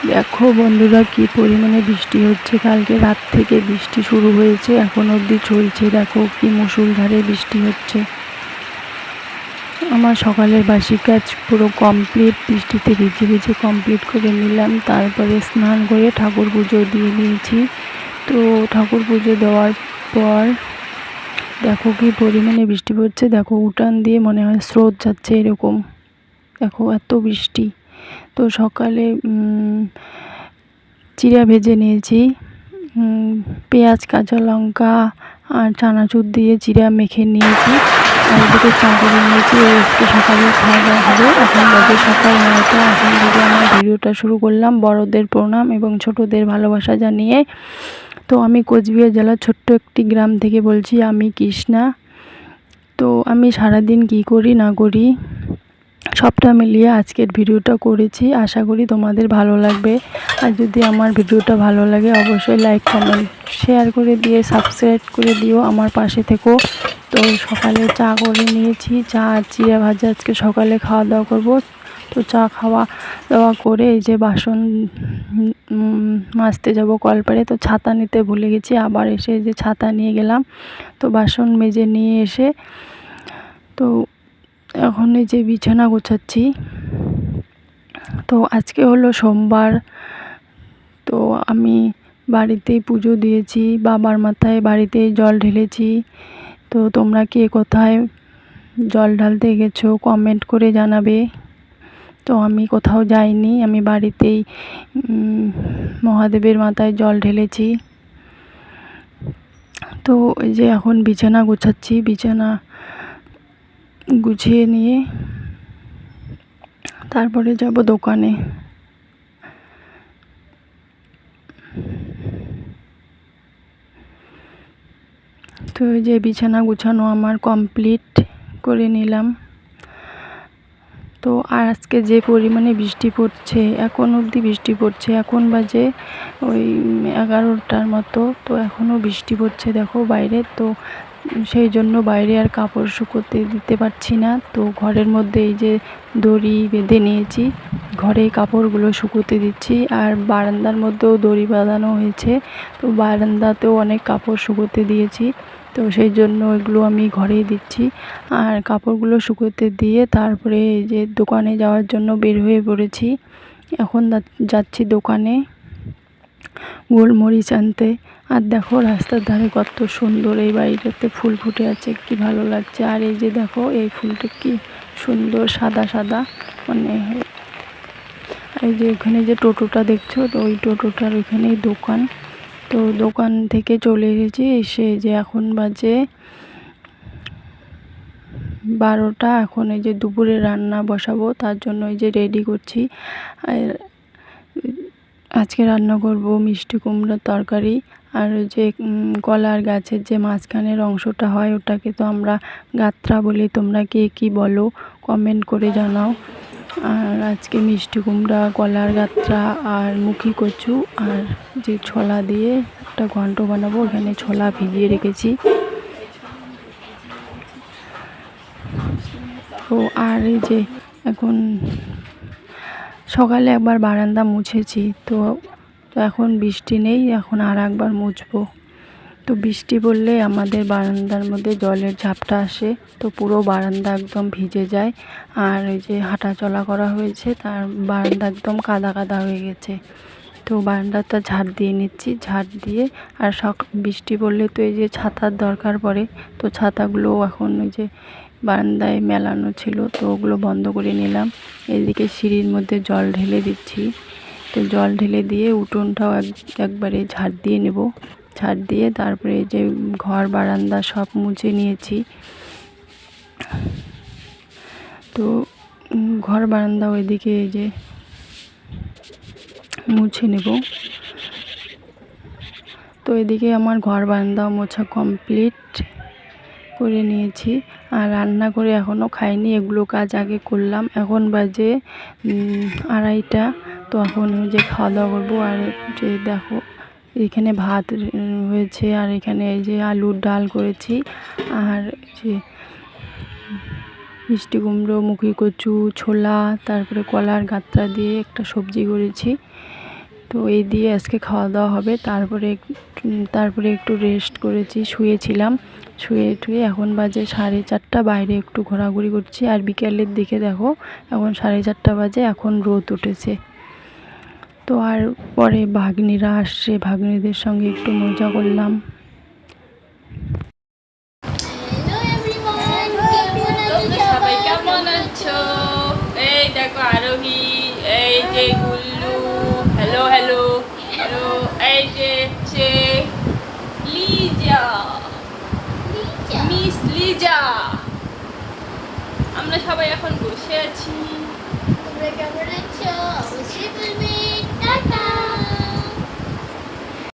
দেখো বন্ধুরা কি পরিমাণে বৃষ্টি হচ্ছে। কালকে রাত থেকে বৃষ্টি শুরু হয়েছে, এখন অবধি চলছে। দেখো কি মুষলধারে বৃষ্টি হচ্ছে। আমার সকালের বাসি কাজ পুরো কমপ্লিট, বৃষ্টিতে ভিজে ভিজে কমপ্লিট করে নিলাম। তারপরে স্নান করে ঠাকুর পুজো দিয়ে নিয়েছি। তো ঠাকুর পুজো দেওয়ার পর দেখো কি পরিমাণে বৃষ্টি পড়ছে। দেখো উঠান দিয়ে মনে হয় স্রোত যাচ্ছে এরকম। দেখো এত বৃষ্টি। তো সকালে চিড়া ভেজে নিয়েছি, পেঁয়াজ কাঁচা লঙ্কা আর চানাচুর দিয়ে চিড়া মেখে নিয়েছি। আর এদিকে চা করে নিয়েছি। আজকে সকালে খাওয়া দাওয়া হবে। এখন বাজে সকাল 9টা। এখন থেকে আমার ভিডিওটা শুরু করলাম। বড়দের প্রণাম এবং ছোটদের ভালোবাসা জানিয়ে। তো আমি কোচবিহার জেলার ছোট্ট একটি গ্রাম থেকে বলছি, আমি কৃষ্ণা। তো আমি সারাদিন কি করি না করি সবটা মিলিয়ে আজকের ভিডিওটা করেছি। আশা করি তোমাদের ভালো লাগবে। আর যদি আমার ভিডিওটা ভালো লাগে অবশ্যই লাইক কমেন্ট শেয়ার করে দিয়ে সাবস্ক্রাইব করে দিও, আমার পাশে থেকো। তো সকালে চা করে নিয়েছি, চা আর চিড়া ভাজা আজকে সকালে খাওয়া দাওয়া করব। তো চা খাওয়া দাওয়া করে এই যে বাসন মাজতে যাব কলপাড়ে। তো ছাতা নিতে ভুলে গেছি, আবার এসে যে ছাতা নিয়ে গেলাম। তো বাসন মেজে নিয়ে এসে তো এখন এই যে বিছানা গোছাচ্ছি। তো আজকে হলো সোমবার। তো আমি বাড়িতেই পুজো দিয়েছি, বাবার মাথায় বাড়িতেই জল ঢেলেছি। তো তোমরা কে কোথায় জল ঢালতে গেছো কমেন্ট করে জানাবে। তো আমি কোথাও যাইনি, আমি বাড়িতেই মহাদেবের মাথায় জল ঢেলেছি। তো এই যে এখন বিছানা গোছাচ্ছি, বিছানা গুছিয়ে নিয়ে তারপরে যাব দোকানে। তো এই যে বিছানা গুছানো আমার কমপ্লিট করে নিলাম। তো আর আজকে যে পরিমাণে বৃষ্টি পড়ছে, এখন অবধি বৃষ্টি পড়ছে। এখন বাজে ওই 11টার মতো। তো এখনও বৃষ্টি পড়ছে দেখো বাইরে। তো সেই জন্য বাইরে আর কাপড় শুকোতে দিতে পারছি না। তো ঘরের মধ্যে এই যে দড়ি বেঁধে নিয়েছি, ঘরেই কাপড়গুলো শুকোতে দিচ্ছি। আর বারান্দার মধ্যেও দড়ি বাঁধানো হয়েছে। তো বারান্দাতেও অনেক কাপড় শুকোতে দিয়েছি। তো সেই জন্য এগুলো আমি ঘরেই দিচ্ছি। আর কাপড়গুলো শুকোতে দিয়ে তারপরে এই যে দোকানে যাওয়ার জন্য বের হয়ে পড়েছি। এখন যাচ্ছি দোকানে গোলমরিচ আনতে। আর দেখো রাস্তার ধারে কত সুন্দর এই বাড়িটাতে ফুল ফুটে আছে, কি ভালো লাগছে। আর এই যে দেখো এই ফুলটা কি সুন্দর সাদা সাদা, মানে এই যে এখানে যে টোটোটা দেখছো, তো ওই টোটোটার ওইখানেই দোকান। তো দোকান থেকে চলে এসেছি, এসে যে এখন বাজে 12টা। এখন এই যে দুপুরে রান্না বসাবো, তার জন্য এই যে রেডি করছি। আর আজকে রান্না করব মিষ্টি কুমড়োর তরকারি। আর যে কলার গাছের যে মাঝখানের অংশটা হয় ওটাকে তো আমরা গাত্রা বলি, তোমরা কে কী বলো কমেন্ট করে জানাও। আর আজকে মিষ্টি কুমড়া, কলার গাত্রা আর মুখি কচু আর যে ছোলা দিয়ে একটা ঘন্ট বানাবো। এখানে ছোলা ভিজিয়ে রেখেছি। তো আর এই যে এখন সকালে একবার বারান্দা মুছেছি। তো এখন বৃষ্টি নেই, এখন আর একবার মুছবো। তো বৃষ্টি পড়লে আমাদের বারান্দার মধ্যে জলের ঝাপটা আসে, তো পুরো বারান্দা একদম ভিজে যায়। আর ওই যে হাঁটা চলা করা হয়েছে, তার বারান্দা একদম কাদা কাদা হয়ে গেছে। তো বারান্দাটা ঝাড় দিয়ে নিচ্ছি, ঝাড় দিয়ে। আর বৃষ্টি পড়লে তো এই যে ছাতার দরকার পড়ে। তো ছাতাগুলো এখন ওই যে বারান্দায় মেলানো ছিল, তো ওগুলো বন্ধ করে নিলাম। এদিকে সিঁড়ির মধ্যে জল ঢেলে দিচ্ছি। তো জল ঢেলে দিয়ে উঠোনটাও একবারে ঝাড় দিয়ে নেব। ঝাড় দিয়ে তারপরে এই যে ঘর বারান্দা সব মুছে নিয়েছি। তো ঘর বারান্দা ওইদিকে এই যে মুছে নেব। তো এদিকে আমার ঘর বারান্দা মোছা কমপ্লিট করে নিয়েছি। আর রান্না করে এখনও খাইনি, এগুলো কাজ আগে করলাম। এখন বাজে 2:30। তো এখন যে খাওয়া দাওয়া করবো। আর যে দেখো এখানে ভাত হয়েছে, আর এখানে এই যে আলুর ডাল করেছি। আর যে মিষ্টি কুমড়ো, মুখি কচু, ছোলা, তারপরে কলার গাত্রা দিয়ে একটা সবজি করেছি। তো এই দিয়ে আজকে খাওয়া দাওয়া হবে। তারপরে একটু রেস্ট করেছি, শুয়েছিলাম। শুয়ে টুয়ে এখন বাজে 4:30, বাইরে একটু ঘোরাঘুরি করছি। আর বিকেলের দিকে দেখো এখন 4:30 বাজে, এখন রোদ উঠেছে। তো আর পরে ভাগ্নিরা আসছে, ভাগ্নিদের সঙ্গে একটু মজা করলাম। সবাই কেমন আছো? এই দেখো আরোহী, এই যে গুল্লু, হ্যালো হ্যালো হ্যালো, এই যে হচ্ছে লিজা, মিস লিজা। আমরা সবাই এখন বসে আছি। তোমরা কেমন আছো অবশ্যই বলবে। টাটা।